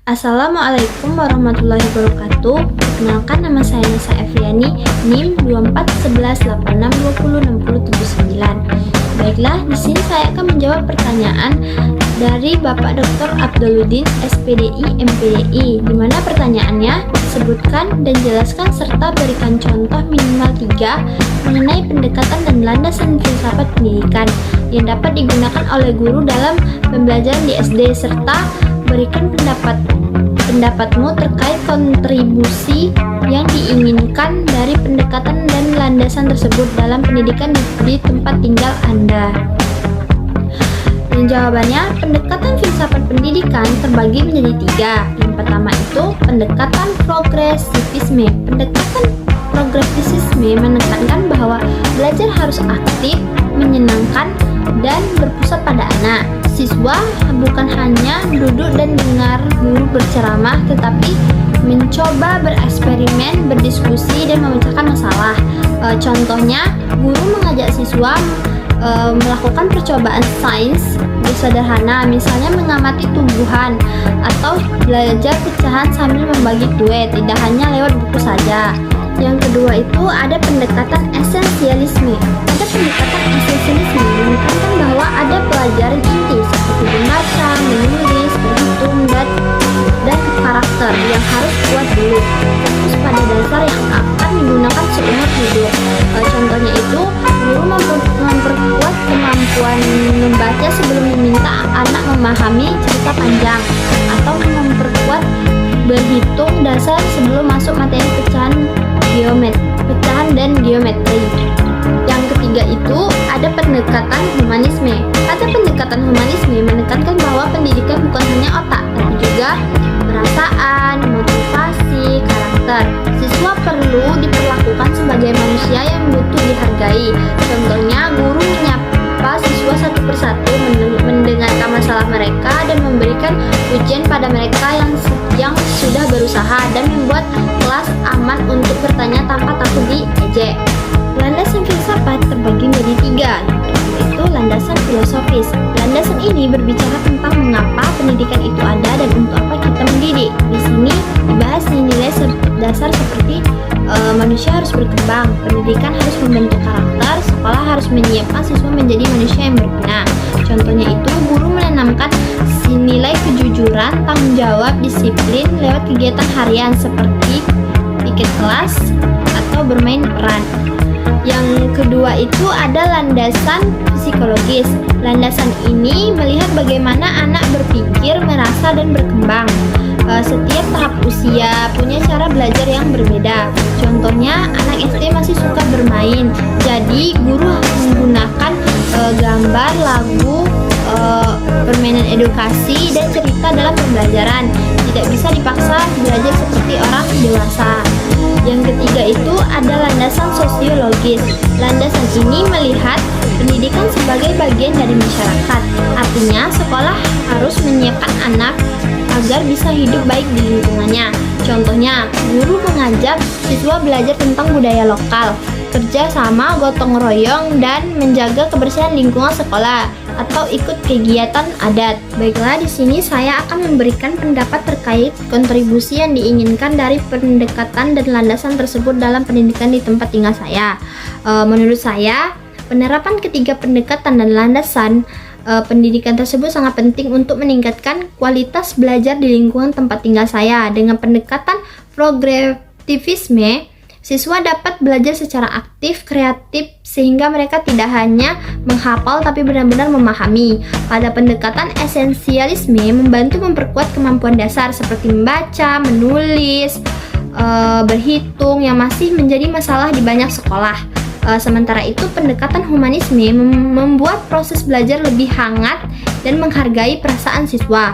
Assalamualaikum warahmatullahi wabarakatuh. Perkenalkan, nama saya Nisa Efriani, NIM 241186206079. Baiklah, di sini saya akan menjawab pertanyaan dari Bapak Dr. Abduluddin, SPDI, MPDI, di mana pertanyaannya, sebutkan dan jelaskan serta berikan contoh minimal 3 mengenai pendekatan dan landasan filsafat pendidikan yang dapat digunakan oleh guru dalam pembelajaran di SD, serta berikan pendapatmu terkait kontribusi yang diinginkan dari pendekatan dan landasan tersebut dalam pendidikan di tempat tinggal Anda. Dan jawabannya, pendekatan filsafat pendidikan terbagi menjadi 3. Yang pertama itu pendekatan progresivisme. Pendekatan progresivisme menekankan bahwa belajar harus aktif, menyenangkan, dan berpusat pada anak. Siswa bukan hanya duduk dan dengar guru berceramah, tetapi mencoba bereksperimen, berdiskusi, dan memecahkan masalah. Contohnya, guru mengajak siswa melakukan percobaan sains sederhana, misalnya mengamati tumbuhan, atau belajar pecahan sambil membagi kue, tidak hanya lewat buku saja. Yang kedua itu ada pendekatan esensialisme. Pada pendekatan esensialisme menekankan bahwa ada pelajaran inti seperti membaca, menulis, berhitung, dan karakter yang harus kuat dulu, fokus pada dasar yang akan digunakan seumur hidup. Contohnya itu, guru memperkuat kemampuan membaca sebelum meminta anak memahami cerita panjang, atau memperkuat berhitung dasar sebelum masuk materi pecahan dan geometri. Yang ketiga itu ada pendekatan humanisme. Pada pendekatan humanisme menekankan bahwa pendidikan bukan hanya otak, tapi juga perasaan, motivasi, karakter. Siswa perlu diperlakukan sebagai manusia yang butuh dihargai. Contohnya, guru menyapa siswa satu persatu, mendengarkan masalah mereka, dan memberikan pujian pada mereka yang sudah berusaha, dan membuat kelas aman untuk bertanya tanpa takut diejek. Landasan filsafat terbagi menjadi 3, yaitu landasan filosofis. Landasan ini berbicara tentang mengapa pendidikan itu ada dan untuk apa kita mendidik. Di sini dibahas nilai dasar seperti manusia harus berkembang, pendidikan harus membentuk karakter, sekolah harus menyiapkan siswa menjadi manusia yang berguna. Contohnya itu, guru menanamkan nilai kejujuran, tanggung jawab, disiplin lewat kegiatan harian seperti pikir kelas atau bermain peran. Yang kedua itu ada landasan psikologis. Landasan ini melihat bagaimana anak berpikir, merasa, dan berkembang. Setiap tahap usia punya cara belajar yang berbeda. Contohnya, anak SD masih suka bermain, jadi guru menggunakan gambar, lagu, permainan edukasi, dan cerita dalam pembelajaran. Tidak bisa dipaksa belajar seperti orang dewasa. Yang ketiga itu ada landasan sosiologis. Landasan ini melihat pendidikan sebagai bagian dari masyarakat. Artinya, sekolah harus menyiapkan anak agar bisa hidup baik di lingkungannya. Contohnya, guru mengajak siswa belajar tentang budaya lokal, kerja sama, gotong royong, dan menjaga kebersihan lingkungan sekolah, atau ikut kegiatan adat. Baiklah, di sini saya akan memberikan pendapat terkait kontribusi yang diinginkan dari pendekatan dan landasan tersebut dalam pendidikan di tempat tinggal saya. Menurut saya, penerapan ketiga pendekatan dan landasan pendidikan tersebut sangat penting untuk meningkatkan kualitas belajar di lingkungan tempat tinggal saya. Dengan pendekatan progresivisme, siswa dapat belajar secara aktif, kreatif, sehingga mereka tidak hanya menghafal tapi benar-benar memahami. Pada pendekatan esensialisme, membantu memperkuat kemampuan dasar seperti membaca, menulis, berhitung yang masih menjadi masalah di banyak sekolah. Sementara itu, pendekatan humanisme membuat proses belajar lebih hangat dan menghargai perasaan siswa.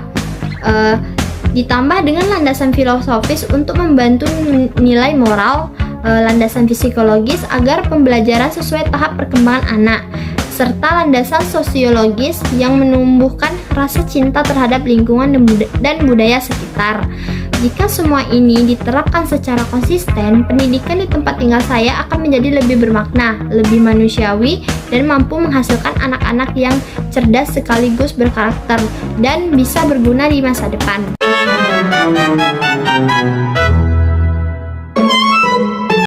Ditambah dengan landasan filosofis untuk membantu nilai moral, landasan psikologis agar pembelajaran sesuai tahap perkembangan anak, serta landasan sosiologis yang menumbuhkan rasa cinta terhadap lingkungan dan budaya sekitar. Jika semua ini diterapkan secara konsisten, pendidikan di tempat tinggal saya akan menjadi lebih bermakna, lebih manusiawi, dan mampu menghasilkan anak-anak yang cerdas sekaligus berkarakter dan bisa berguna di masa depan.